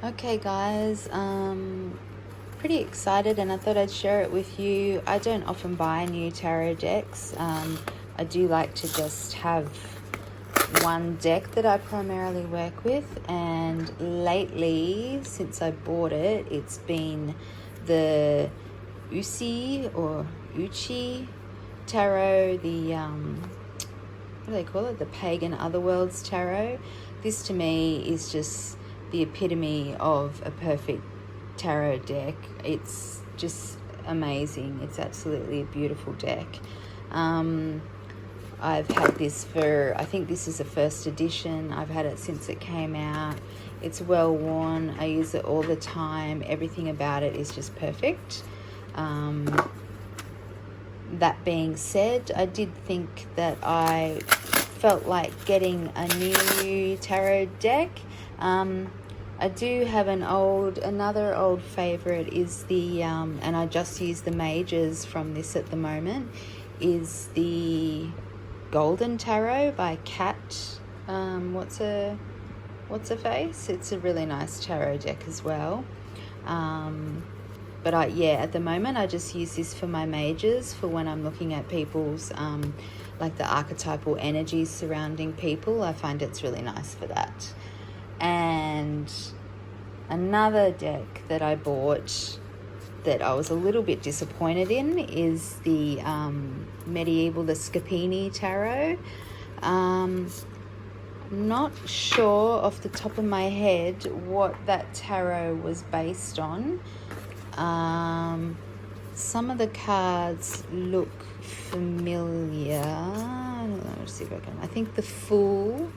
Okay guys, pretty excited and I thought I'd share it with you. I don't often buy new tarot decks. I do like to just have one deck that I primarily work with, and lately, since I bought it, it's been the Uchi tarot, the what do they call it? The Pagan Otherworlds tarot. This to me is just the epitome of a perfect tarot deck. It's just amazing. It's absolutely a beautiful deck. I've had this for, I think this is the first edition. I've had it since it came out. It's well worn. I use it all the time. Everything about it is just perfect. That being said, I did think that I felt like getting a new tarot deck. I do have another old favorite is the, and I just use the mages from this at the moment, is the Golden Tarot by Kat. What's her face? It's a really nice tarot deck as well. But at the moment I just use this for my mages, for when I'm looking at people's, like the archetypal energies surrounding people. I find it's really nice for that. And another deck that I bought that I was a little bit disappointed in is the the Scappini tarot. Not sure off the top of my head what that tarot was based on. Some of the cards look familiar. Let's see if I can. I think the Fool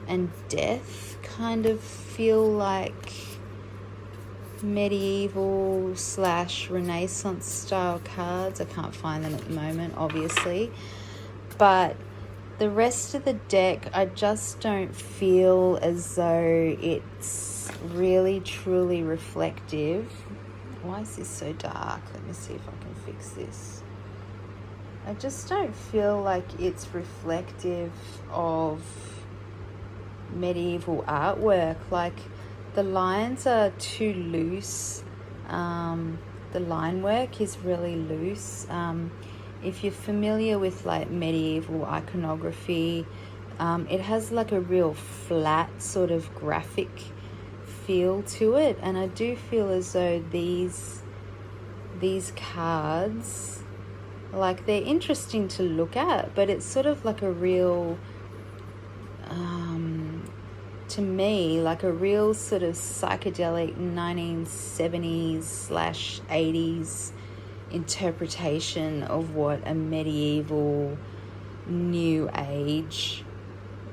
and Death kind of feel like medieval / Renaissance style cards. I can't find them at the moment, obviously, but the rest of the deck I just don't feel as though it's really truly reflective. Why is this so dark? Let me see if I can fix this. I just don't feel like it's reflective of medieval artwork. Like, the lines are too loose. The line work is really loose. If you're familiar with like medieval iconography, it has like a real flat sort of graphic feel to it, and I do feel as though these cards, like, they're interesting to look at, but it's sort of like a real, to me, like a real sort of psychedelic 1970s / 80s interpretation of what a medieval new age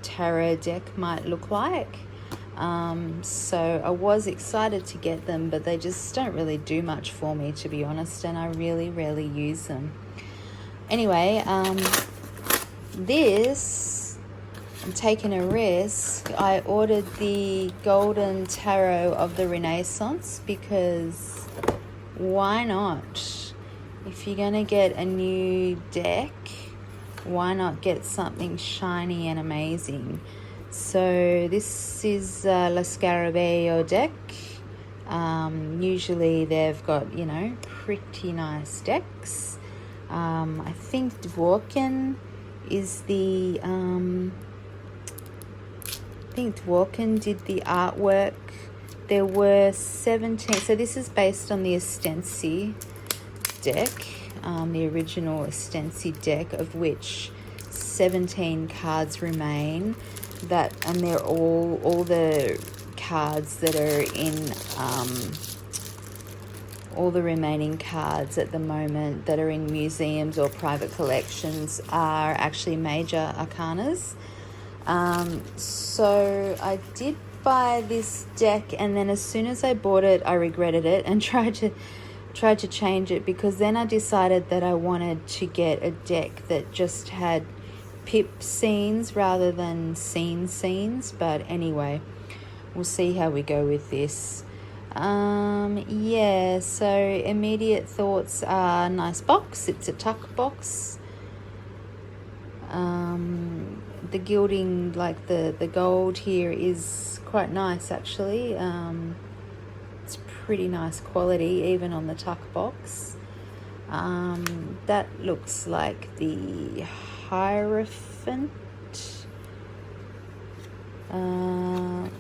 tarot deck might look like. So I was excited to get them, but they just don't really do much for me, to be honest, and I really rarely use them. Anyway, I'm taking a risk. I ordered the Golden Tarot of the Renaissance because why not? If you're going to get a new deck, why not get something shiny and amazing? So this is Lo Scarabeo deck. Usually they've got, pretty nice decks. I think Dworkin is the... Dworkin did the artwork. There were 17... So this is based on the Estensi deck, the original Estensi deck, of which 17 cards remain. And they're all the cards that are in all the remaining cards at the moment that are in museums or private collections are actually major arcanas. So I did buy this deck, and then as soon as I bought it, I regretted it and tried to change it, because then I decided that I wanted to get a deck that just had pip scenes rather than scenes. But anyway, we'll see how we go with this. So immediate thoughts are nice box. It's a tuck box. the gilding, like the gold here, is quite nice actually. It's pretty nice quality, even on the tuck box. That looks like the Hierophant.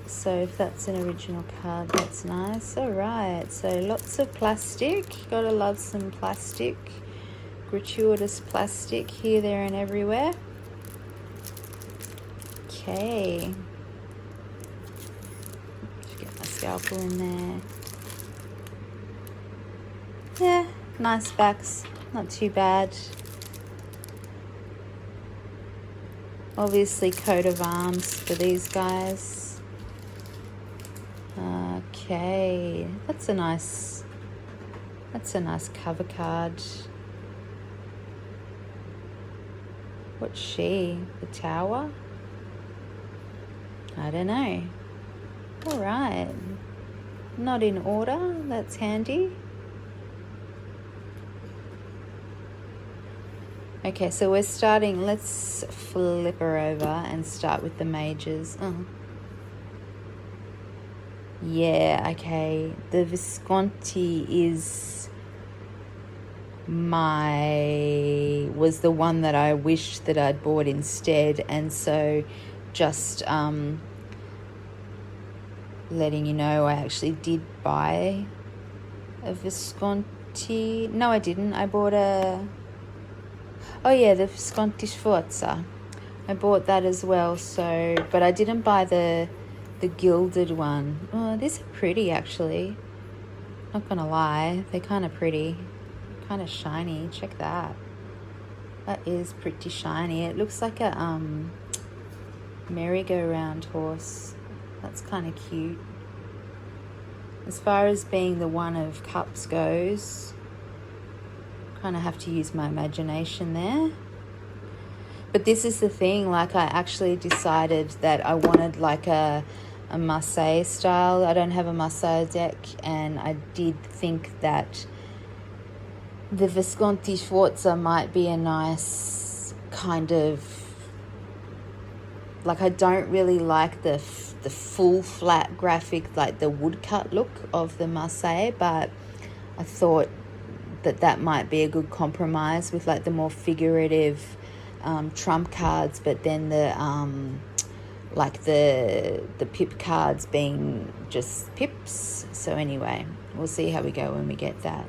So if that's an original card, that's nice. Alright, so lots of plastic. Gotta love some plastic. Gratuitous plastic here, there and everywhere. Okay. Just get my scalpel in there. Yeah, nice backs. Not too bad. Obviously coat of arms for these guys. Okay, that's a nice cover card. What's she? The Tower? I don't know. Alright. Not in order, that's handy. Okay, so we're starting, let's flip her over and start with the majors. Oh. Yeah, okay. The Visconti was the one that I wished that I'd bought instead, and so just letting you know, I actually did buy a Visconti. No, I didn't. I bought the Visconti Sforza. I bought that as well, so, but I didn't buy the gilded one. Oh, these are pretty actually. Not gonna lie, they're kind of pretty. Kind of shiny. Check that. That is pretty shiny. It looks like a merry-go-round horse. That's kind of cute. As far as being the one of cups goes, kind of have to use my imagination there. But this is the thing, like I actually decided that I wanted like a Marseille style. I don't have a Marseille deck, and I did think that the Visconti Sforza might be a nice kind of, like, I don't really like the full flat graphic, like the woodcut look of the Marseille, but I thought that might be a good compromise with like the more figurative trump cards, but then the like the pip cards being just pips. So anyway, we'll see how we go when we get that.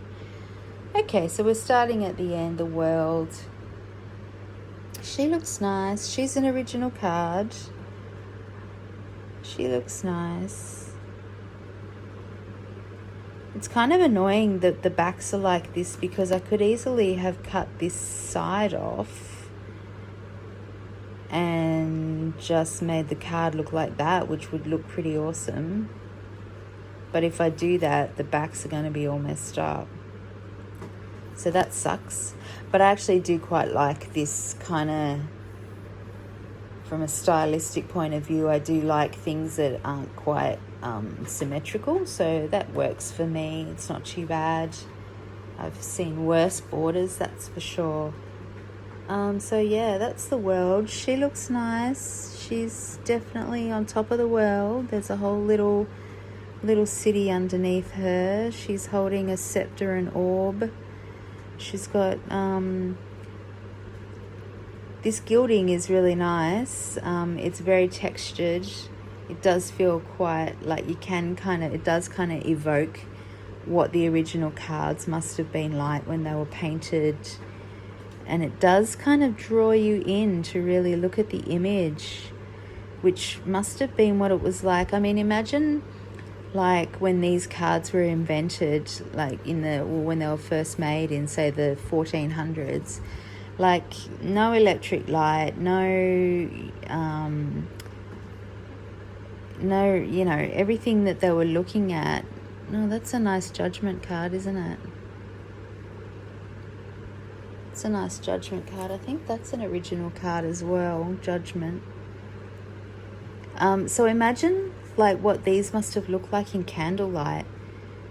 Okay, so we're starting at the end, the world. She looks nice. She's an original card. She looks nice. It's kind of annoying that the backs are like this, because I could easily have cut this side off and just made the card look like that, which would look pretty awesome. But if I do that, the backs are going to be all messed up. So that sucks. But I actually do quite like this kind of, from a stylistic point of view, I do like things that aren't quite symmetrical. So that works for me. It's not too bad. I've seen worse borders, that's for sure. So yeah, that's the world. She looks nice. She's definitely on top of the world. There's a whole little city underneath her. She's holding a scepter and orb. She's got this gilding is really nice. It's very textured. It does feel quite like it does kind of evoke what the original cards must have been like when they were painted. And it does kind of draw you in to really look at the image, which must have been what it was like. I mean, imagine like when these cards were invented, like when they were first made in, say, the 1400s, like no electric light, no, everything that they were looking at. No, that's a nice Judgment card, isn't it? It's a nice Judgment card. I think that's an original card as well, Judgment. So imagine like what these must have looked like in candlelight.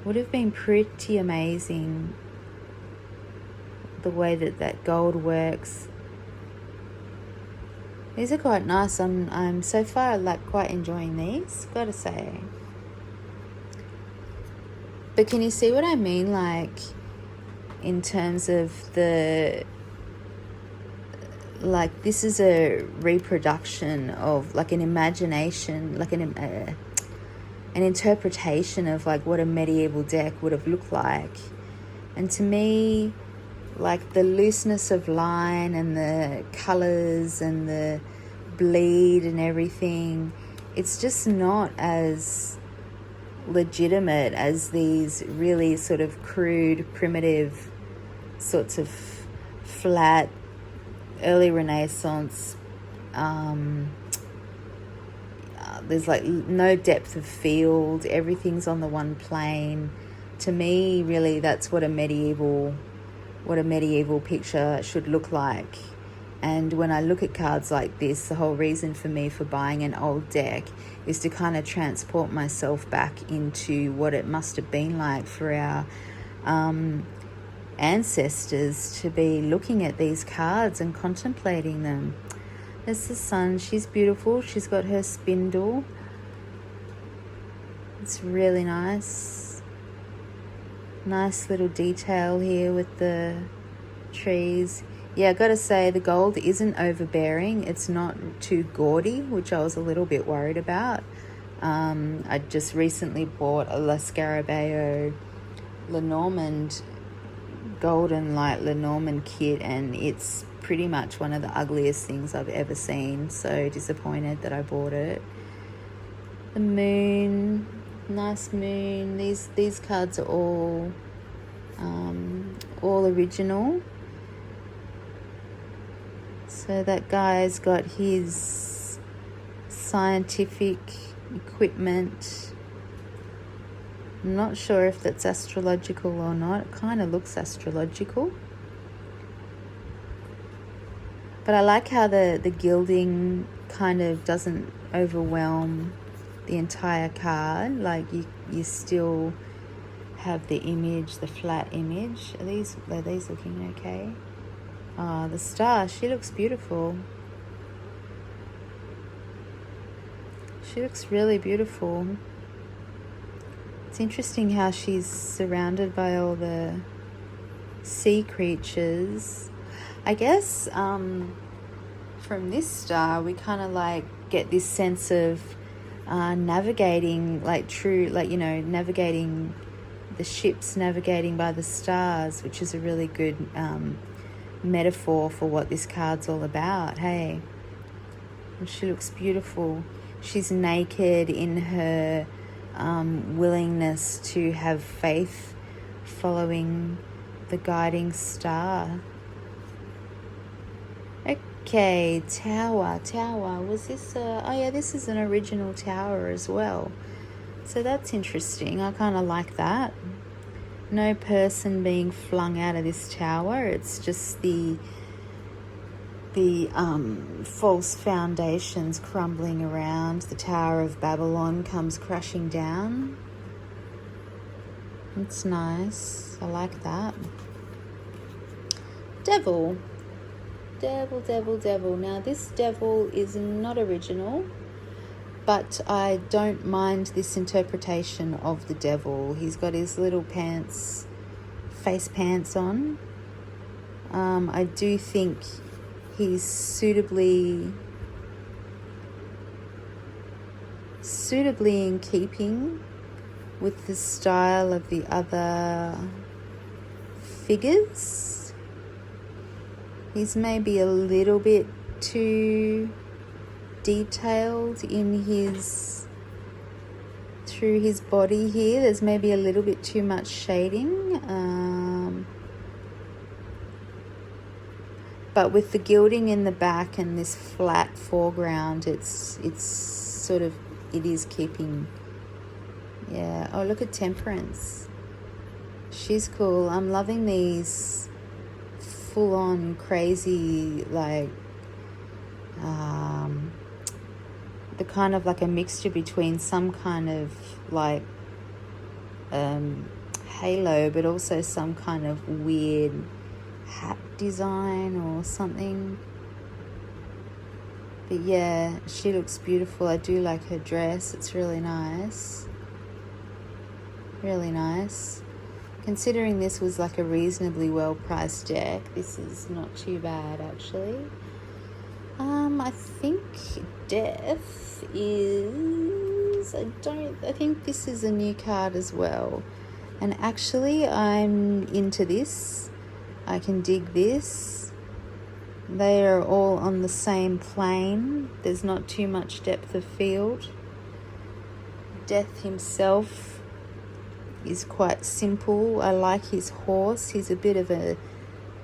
Would have been pretty amazing, the way that gold works. These are quite nice. I'm so far like quite enjoying these, gotta say. But can you see what I mean, like in terms of the, like this is a reproduction of like an imagination, like an interpretation of like what a medieval deck would have looked like. And to me, like the looseness of line and the colors and the bleed and everything, it's just not as legitimate as these really sort of crude, primitive sorts of flat, early Renaissance. There's like no depth of field. Everything's on the one plane. To me, really, that's what a medieval picture should look like. And when I look at cards like this, the whole reason for me for buying an old deck is to kind of transport myself back into what it must have been like for our ancestors to be looking at these cards and contemplating them. There's the sun. She's beautiful. She's got her spindle. It's really nice. Nice little detail here with the trees. Yeah, I gotta say the gold isn't overbearing. It's not too gaudy, which I was a little bit worried about. I just recently bought a Lo Scarabeo Lenormand golden light Lenormand kit, and it's pretty much one of the ugliest things I've ever seen. So disappointed that I bought it. The moon, nice moon. These cards are all original. So that guy's got his scientific equipment. I'm not sure if that's astrological or not. It kind of looks astrological. But I like how the gilding kind of doesn't overwhelm the entire card. Like you still have the image, the flat image. Are these looking okay? The star, she looks beautiful. She looks really beautiful. It's interesting how she's surrounded by all the sea creatures. I guess from this star we kind of like get this sense of navigating, like true, like, you know, navigating the ships, navigating by the stars, which is a really good metaphor for what this card's all about. Hey, and she looks beautiful. She's naked in her willingness to have faith following the guiding star. Okay, tower. Was this oh yeah, this is an original tower as well. So that's interesting. I kind of like that. No person being flung out of this tower. It's just the false foundations crumbling around. The Tower of Babylon comes crashing down. It's nice. I like that. Devil. Now this devil is not original, but I don't mind this interpretation of the devil. He's got his little face pants on. I do think he's suitably in keeping with the style of the other figures. He's maybe a little bit too detailed in through his body here. There's maybe a little bit too much shading. But with the gilding in the back and this flat foreground, it is keeping. Yeah. Oh, look at Temperance. She's cool. I'm loving these full-on crazy, like the kind of like a mixture between some kind of like halo, but also some kind of weird hat design or something. But yeah, she looks beautiful. I do like her dress. It's really nice. Really nice. Considering this was like a reasonably well-priced deck, this is not too bad actually. I think Death is... I think this is a new card as well. And actually, I'm into this. I can dig this. They are all on the same plane. There's not too much depth of field. Death himself is quite simple. I like his horse. He's a bit of a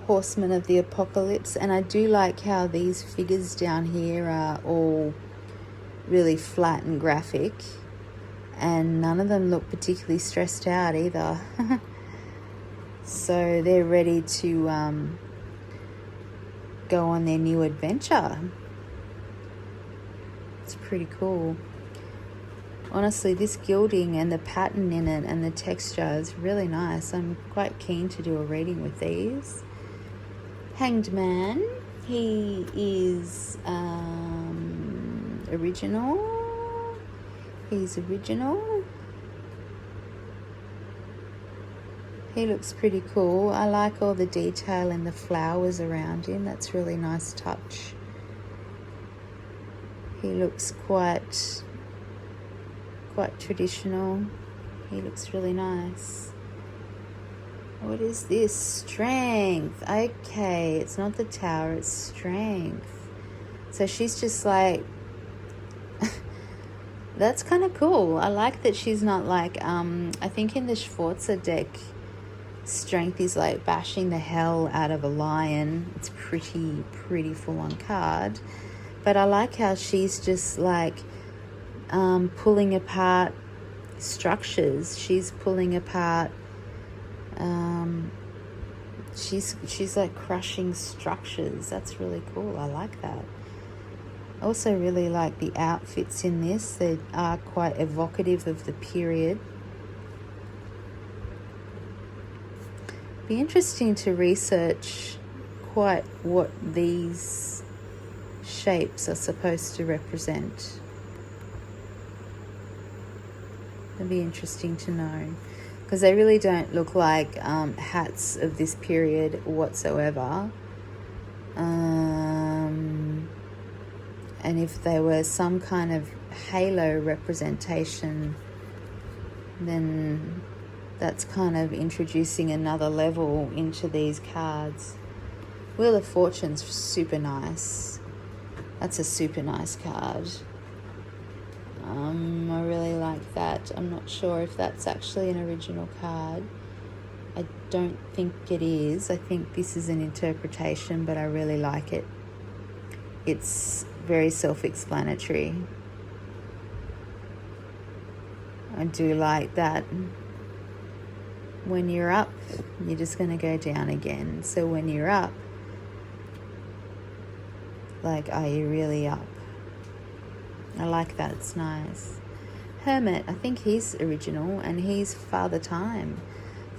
horseman of the apocalypse, and I do like how these figures down here are all really flat and graphic, and none of them look particularly stressed out either. So they're ready to go on their new adventure. It's pretty cool. Honestly, this gilding and the pattern in it and the texture is really nice. I'm quite keen to do a reading with these. Hanged Man, he is original. He's original. He looks pretty cool. I like all the detail and the flowers around him. That's really nice touch. He looks quite traditional. He looks really nice. What is this? Strength. Okay, it's not the Tower, it's Strength. So she's just like... That's kind of cool. I like that she's not like... I think in the Sforza deck, Strength is like bashing the hell out of a lion. It's pretty full-on card. But I like how she's just like pulling apart structures. She's pulling apart... she's like crushing structures. That's really cool. I like that. I also really like the outfits in this. They are quite evocative of the period. Be interesting to research quite what these shapes are supposed to represent. It'd be interesting to know, because they really don't look like hats of this period whatsoever. And if they were some kind of halo representation, then that's kind of introducing another level into these cards. Wheel of Fortune's super nice. That's a super nice card. I really like that. I'm not sure if that's actually an original card. I don't think it is. I think this is an interpretation, but I really like it. It's very self-explanatory. I do like that. When you're up, you're just going to go down again. So when you're up, like, are you really up? I like that. It's nice. Hermit, I think he's original, and he's Father Time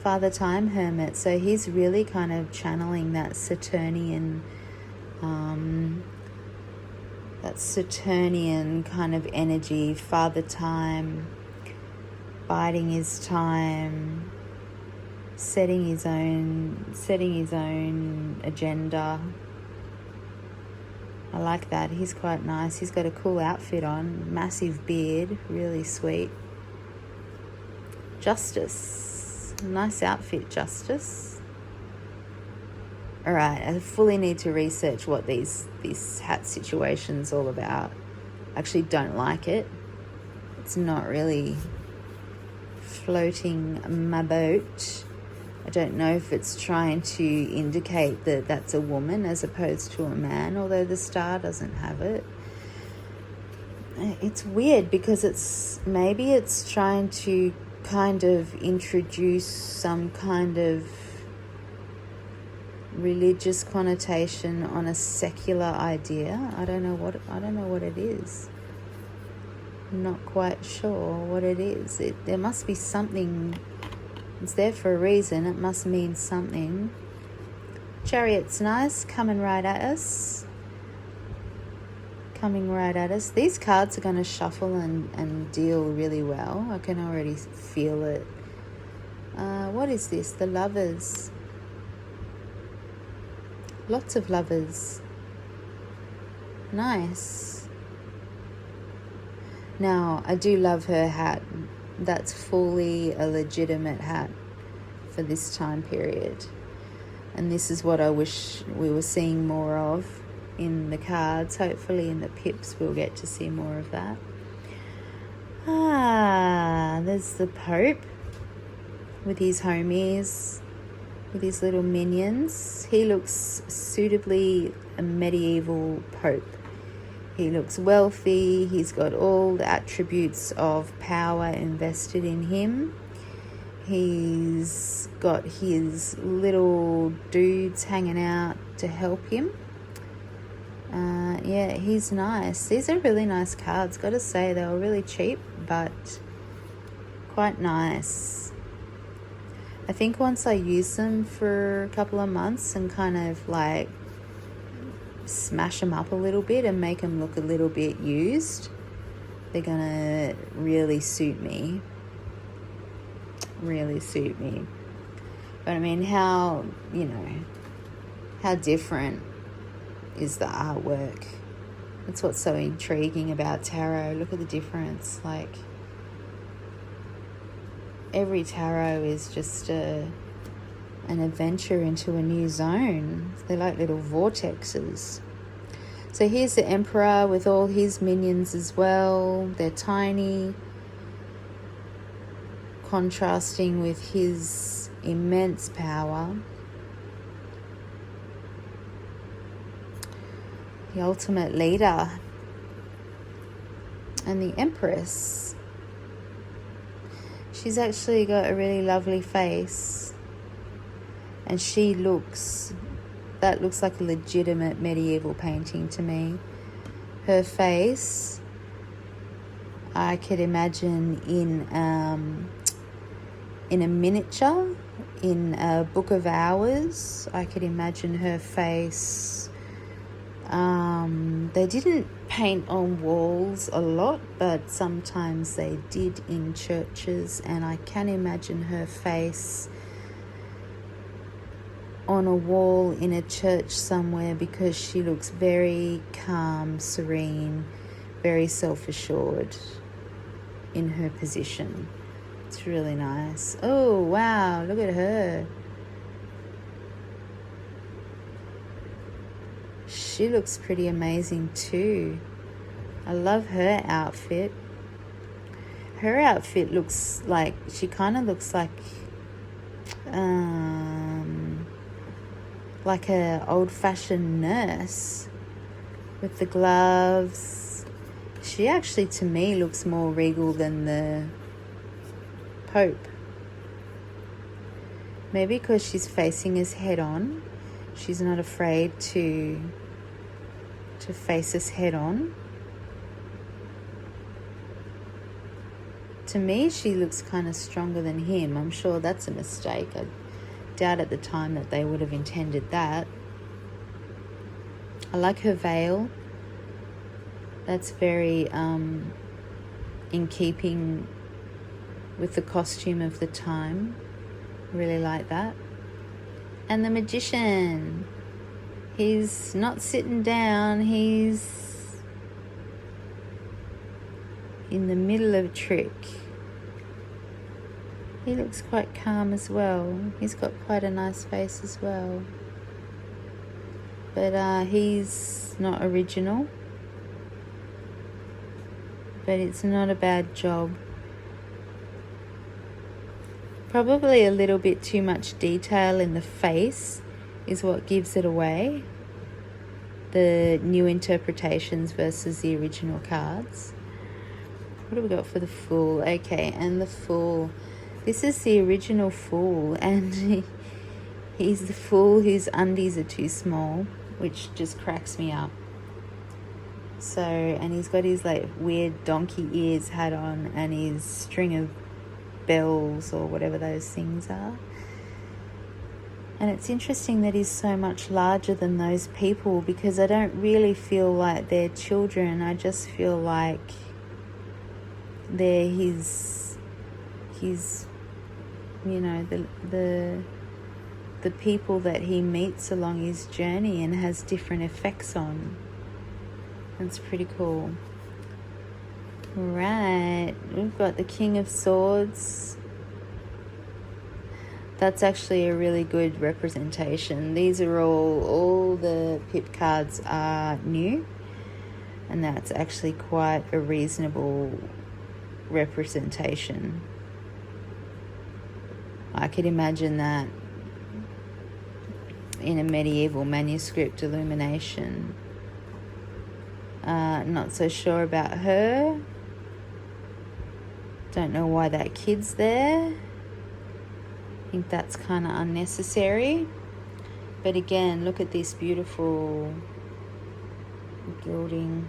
Hermit. So he's really kind of channeling that Saturnian kind of energy. Father Time, biding his time, setting his own agenda. I like that. He's quite nice. He's got a cool outfit on. Massive beard. Really sweet. Justice. Nice outfit, Justice. Alright, I fully need to research what this hat situation's all about. I actually don't like it. It's not really floating my boat. I don't know if it's trying to indicate that that's a woman as opposed to a man, although the star doesn't have it. It's weird because it's trying to kind of introduce some kind of religious connotation on a secular idea. I don't know what it is. I'm not quite sure what it is. There must be something. It's there for a reason. It must mean something. Chariot's nice, coming right at us. coming right at us. These cards are going to shuffle and deal really well. I can already feel it. What is this? The Lovers. Lots of lovers. Nice. Now, I do love her hat. That's fully a legitimate hat for this time period. And this is what I wish we were seeing more of in the cards. Hopefully in the pips we'll get to see more of that. There's the Pope with his homies, with his little minions. He looks suitably a medieval Pope. He looks wealthy. He's got all the attributes of power invested in him. He's got his little dudes hanging out to help him. Yeah, he's nice. These are really nice cards. Got to say, they were really cheap, but quite nice. I think once I use them for a couple of months and kind of like smash them up a little bit and make them look a little bit used, they're gonna really suit me. Really suit me. But I mean, how different is the artwork? That's what's so intriguing about tarot. Look at the difference. Like, every tarot is just an adventure into a new zone. They're like little vortexes. So here's the Emperor with all his minions as well. They're tiny, contrasting with his immense power. The ultimate leader. And the Empress. She's actually got a really lovely face. And that looks like a legitimate medieval painting to me. Her face, I could imagine in a miniature, in a Book of Hours. I could imagine her face. They didn't paint on walls a lot, but sometimes they did in churches, and I can imagine her face on a wall in a church somewhere, because she looks very calm, serene, very self-assured in her position. It's really nice. Oh, wow, look at her. She looks pretty amazing too. I love her outfit. Her outfit looks like, she kind of looks like a old-fashioned nurse with the gloves. She actually, to me, looks more regal than the Pope. Maybe because she's facing us head on. She's not afraid to face us head on. To me, she looks kind of stronger than him. I'm sure that's a mistake. I doubt at the time that they would have intended that. I like her veil. That's very in keeping with the costume of the time. Really like that. And the Magician. He's not sitting down. He's in the middle of a trick. He looks quite calm as well. He's got quite a nice face as well. But he's not original. But it's not a bad job. Probably a little bit too much detail in the face is what gives it away. The new interpretations versus the original cards. What do we got for the Fool? Okay, and the Fool. This is the original Fool, and he's the Fool whose undies are too small, which just cracks me up. So, and he's got his like weird donkey ears hat on, and his string of bells or whatever those things are. And it's interesting that he's so much larger than those people, because I don't really feel like they're children. I just feel like they're his you know, the people that he meets along his journey and has different effects on. That's pretty cool. Right, we've got the King of Swords. That's actually a really good representation. These are all the pip cards are new, and that's actually quite a reasonable representation. I could imagine that in a medieval manuscript illumination. Not so sure about her. Don't know why that kid's there. I think that's kind of unnecessary. But again, look at this beautiful gilding.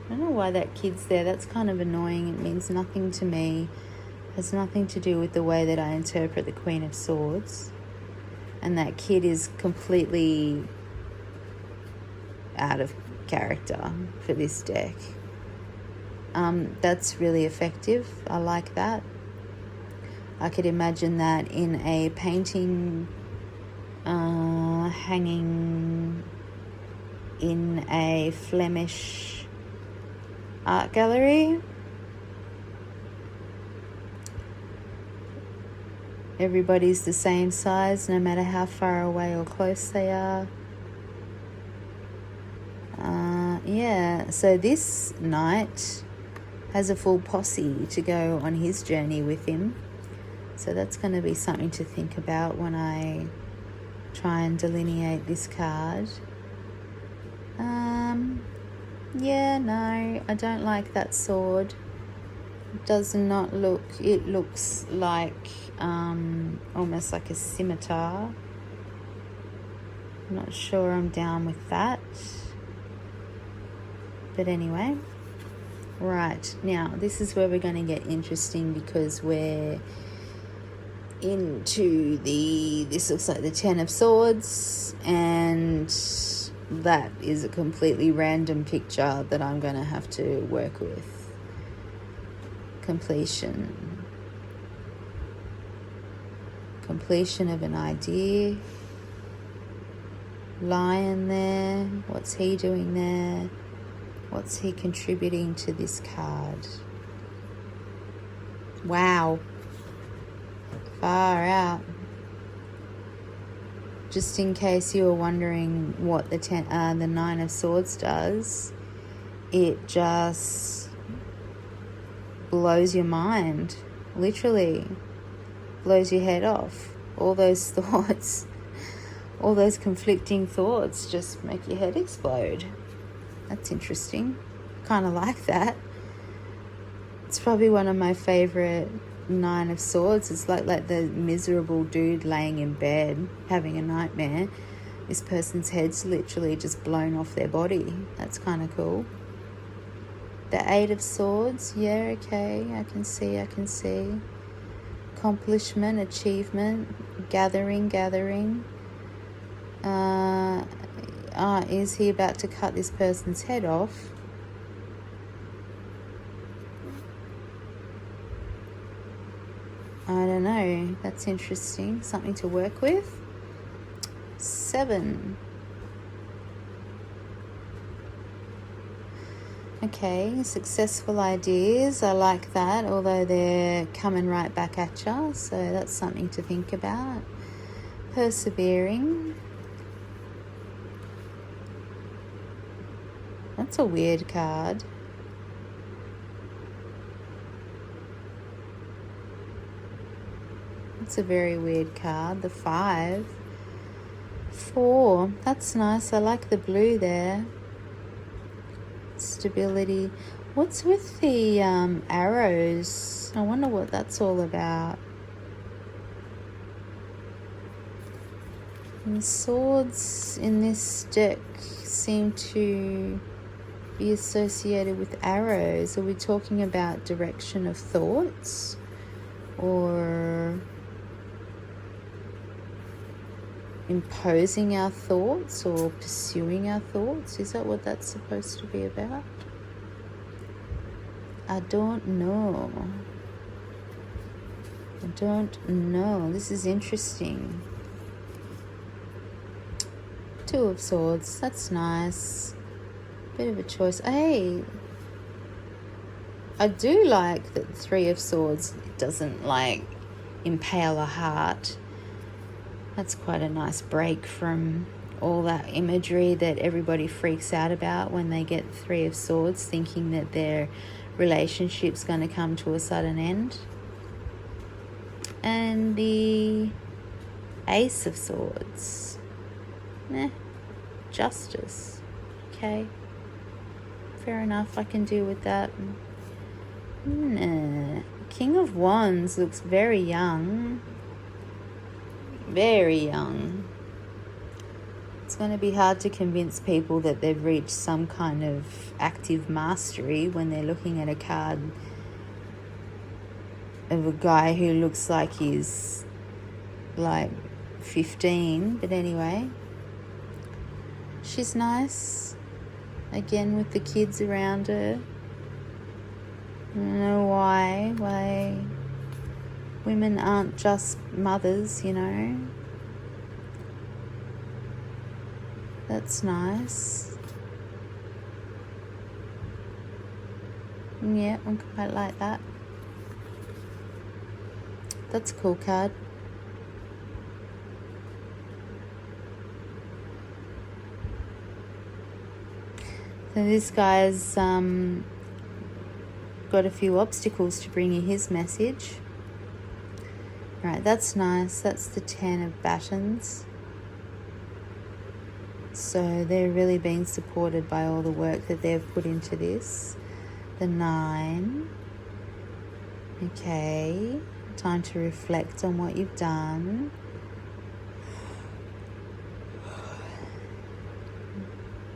I don't know why that kid's there. That's kind of annoying. It means nothing to me. It has nothing to do with the way that I interpret the Queen of Swords. And that kid is completely out of character for this deck. That's really effective. I like that. I could imagine that in a painting hanging in a Flemish art gallery. Everybody's the same size, no matter how far away or close they are. Yeah, so this knight has a full posse to go on his journey with him. So that's going to be something to think about when I try and delineate this card. Yeah, no, I don't like that sword. It does not look, it looks like almost like a scimitar. I'm not sure I'm down with that. But anyway, right, now this is where we're going to get interesting, because we're into this looks like the Ten of Swords, and that is a completely random picture that I'm going to have to work with. Completion of an idea. Lion there. What's he doing there? What's he contributing to this card? Wow. Far out. Just in case you were wondering what the Nine of Swords does, it just blows your mind. Literally blows your head off. All those thoughts, all those conflicting thoughts just make your head explode. That's interesting. Kind of like that. It's probably one of my favorite Nine of Swords. It's like the miserable dude laying in bed having a nightmare. This person's head's literally just blown off their body. That's kind of cool. The Eight of Swords. Yeah, okay. I can see. Accomplishment, achievement, gathering. Is he about to cut this person's head off? I don't know. That's interesting. Something to work with. 7. Okay, successful ideas. I like that, although they're coming right back at you. So that's something to think about. Persevering. That's a weird card. It's a very weird card. The 5. 4. That's nice. I like the blue there. Stability. What's with the arrows? I wonder what that's all about. And swords in this deck seem to be associated with arrows. Are we talking about direction of thoughts? or imposing our thoughts or pursuing our thoughts. Is that what that's supposed to be about? I don't know. This is interesting. Two of Swords. That's nice. Bit of a choice. Hey, I do like that Three of Swords doesn't like impale a heart. That's quite a nice break from all that imagery that everybody freaks out about when they get Three of Swords, thinking that their relationship's going to come to a sudden end. And the Ace of Swords. Justice. Okay. Fair enough, I can deal with that. King of Wands looks very young. Very young. It's going to be hard to convince people that they've reached some kind of active mastery when they're looking at a card of a guy who looks like he's like 15. But anyway, she's nice. Again, with the kids around her. I don't know why women aren't just mothers, you know. That's nice. Yeah, I quite like that. That's a cool card. So this guy's got a few obstacles to bring you his message. Right, that's nice. That's the 10 of Batons. So they're really being supported by all the work that they've put into this. The 9. Okay, time to reflect on what you've done.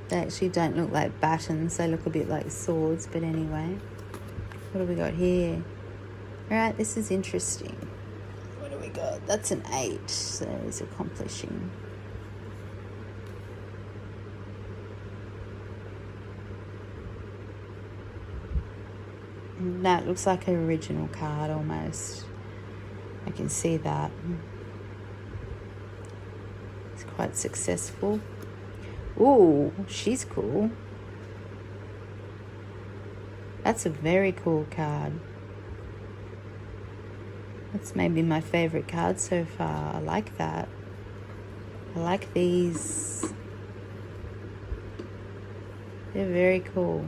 They actually don't look like batons. They look a bit like swords, but anyway. What have we got here? Alright, this is interesting. What do we got? That's an 8. So it's accomplishing. That looks like an original card almost. I can see that. It's quite successful. Ooh, she's cool. That's a very cool card. That's maybe my favorite card so far. I like that. I like these. They're very cool.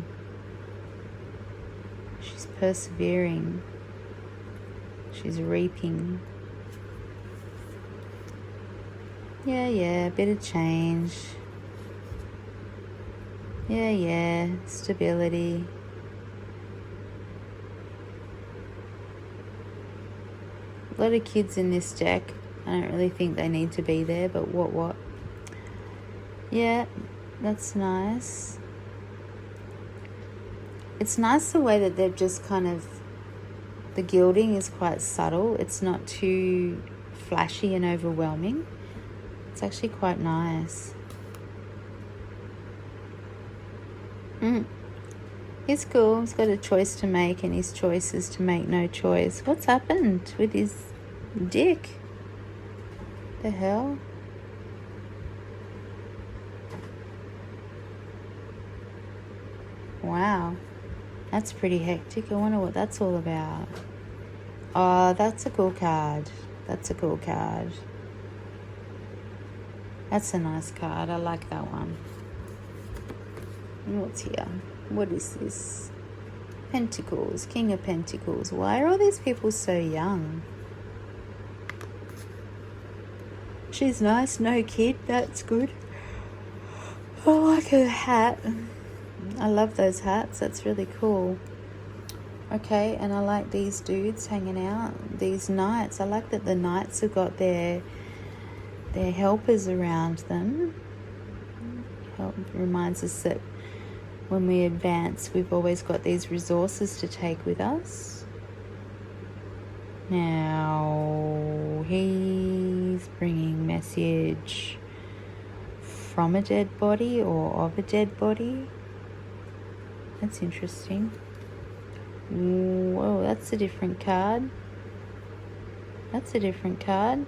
She's persevering. She's reaping. Yeah, a bit of change. Yeah, stability. A lot of kids in this deck. I don't really think they need to be there, but what? Yeah, that's nice. It's nice the way that they've just kind of, the gilding is quite subtle. It's not too flashy and overwhelming. It's actually quite nice. He's cool. He's got a choice to make, and his choice is to make no choice. What's happened with his dick? The hell? Wow. That's pretty hectic. I wonder what that's all about. Oh, that's a cool card. That's a cool card. That's a nice card. I like that one. And what's here? What is this? Pentacles. King of Pentacles. Why are all these people so young? She's nice. No kid. That's good. I like her hat. I love those hats. That's really cool. Okay, and I like these dudes hanging out. These knights. I like that the knights have got their helpers around them. Reminds us that when we advance, we've always got these resources to take with us. Now, he's bringing message from a dead body or of a dead body. That's interesting. Whoa, that's a different card. That's a different card.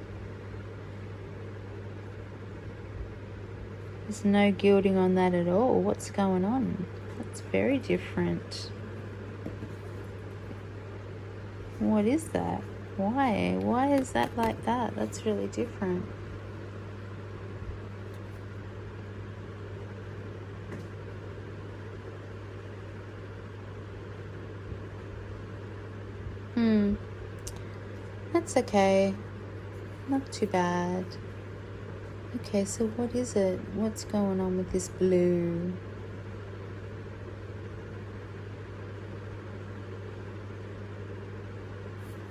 There's no gilding on that at all. What's going on? That's very different. What is that? Why? Why is that like that? That's really different. That's okay. Not too bad. Okay, so what is it? What's going on with this blue?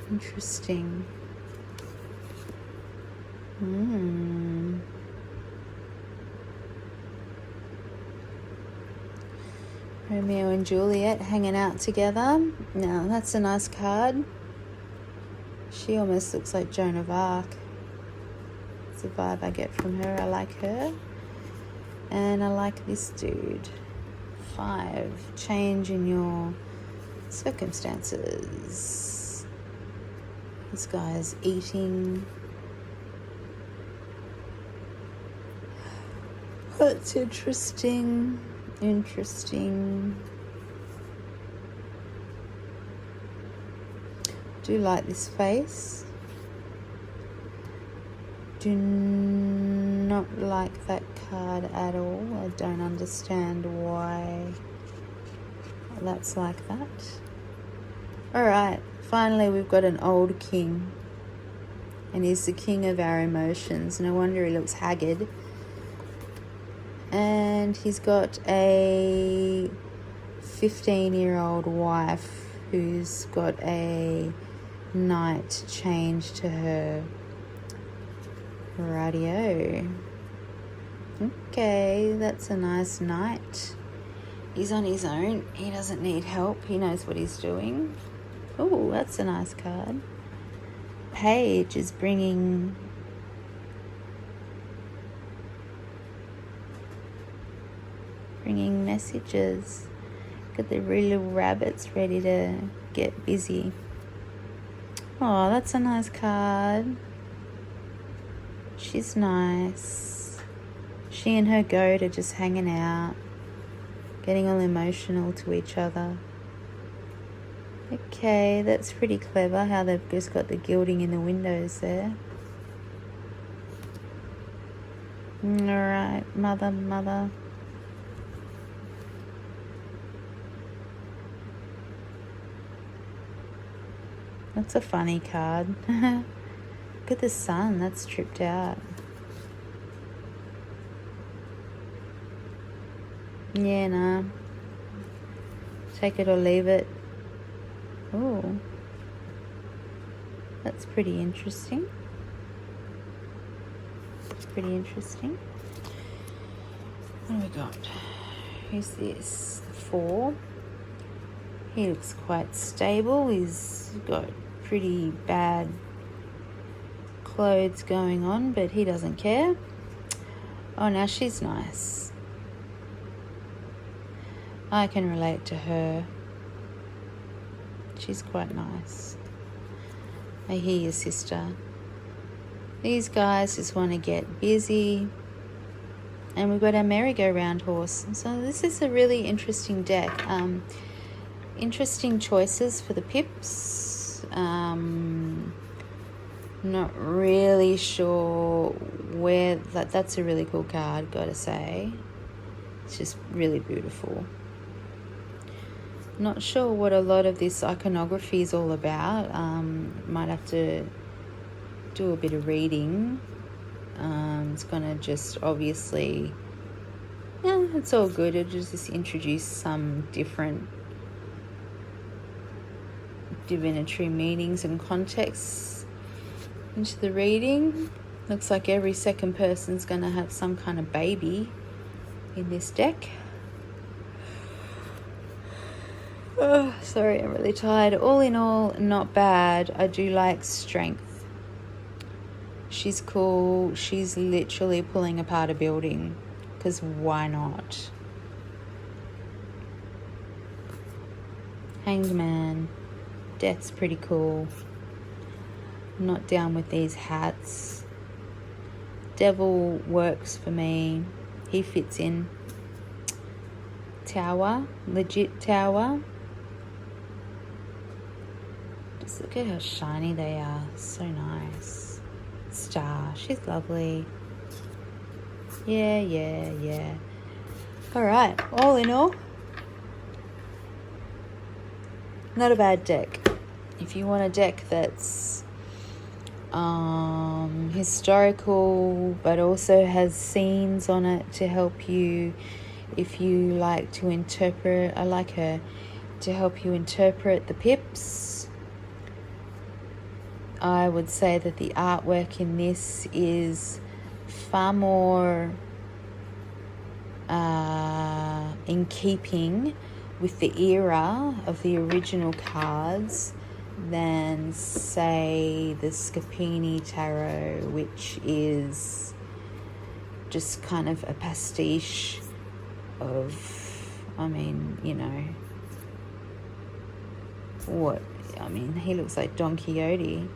Interesting. Romeo and Juliet hanging out together. Now, that's a nice card. She almost looks like Joan of Arc. It's the vibe I get from her. I like her. And I like this dude. 5. Change in your circumstances. This guy's eating. That's interesting. Interesting. Do like this face. Do not like that card at all. I don't understand why that's like that. Alright, finally we've got an old king. And he's the king of our emotions. No wonder he looks haggard. And he's got a 15-year-old wife who's got a knight chained to her. Radio. Okay, that's a nice knight. He's on his own. He doesn't need help. He knows what he's doing. Oh, that's a nice card. Page is bringing messages. Got the little rabbits ready to get busy. Oh, that's a nice card. She's nice. She and her goat are just hanging out, getting all emotional to each other. Okay, that's pretty clever how they've just got the gilding in the windows there. Alright, mother. That's a funny card. Look at the sun, that's tripped out. Yeah, nah. Take it or leave it. Oh. That's pretty interesting. Pretty interesting. What have we got? Who's this? 4. He looks quite stable. He's got pretty bad clothes going on, but he doesn't care. Oh, now she's nice. I can relate to her. She's quite nice. I hear your sister. These guys just want to get busy. And we've got our merry-go-round horse. So this is a really interesting deck. Interesting choices for the pips. Not really sure where that's a really cool card, gotta say. It's just really beautiful. Not sure what a lot of this iconography is all about. Might have to do a bit of reading. It's gonna just obviously, yeah, it's all good. It'll just introduce some different divinatory meanings and contexts into the reading. Looks like every second person's going to have some kind of baby in this deck. Oh, sorry, I'm really tired. All in all, not bad. I do like strength. She's cool. She's literally pulling apart a building, because why not? Hanged Man. Death's pretty cool. I'm not down with these hats. Devil works for me. He fits in. Tower. Legit tower. Just look at how shiny they are. So nice. Star. She's lovely. Yeah. Alright. All in all, not a bad deck. If you want a deck that's historical but also has scenes on it to help you, if you like to interpret, I like her, to help you interpret the pips, I would say that the artwork in this is far more in keeping with the era of the original cards than, say, the Scappini tarot, which is just kind of a pastiche of, I mean, you know, what, I mean, he looks like Don Quixote.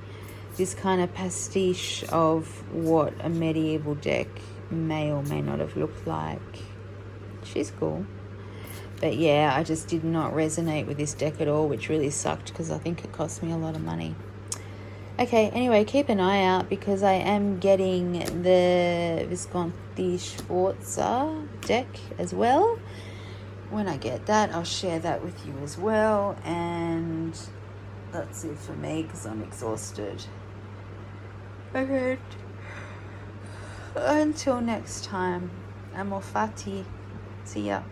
This kind of pastiche of what a medieval deck may or may not have looked like. She's cool. But yeah, I just did not resonate with this deck at all, which really sucked because I think it cost me a lot of money. Okay, anyway, keep an eye out because I am getting the Visconti Sforza deck as well. When I get that, I'll share that with you as well. And that's it for me because I'm exhausted. Okay. Until next time, amor fati. See ya.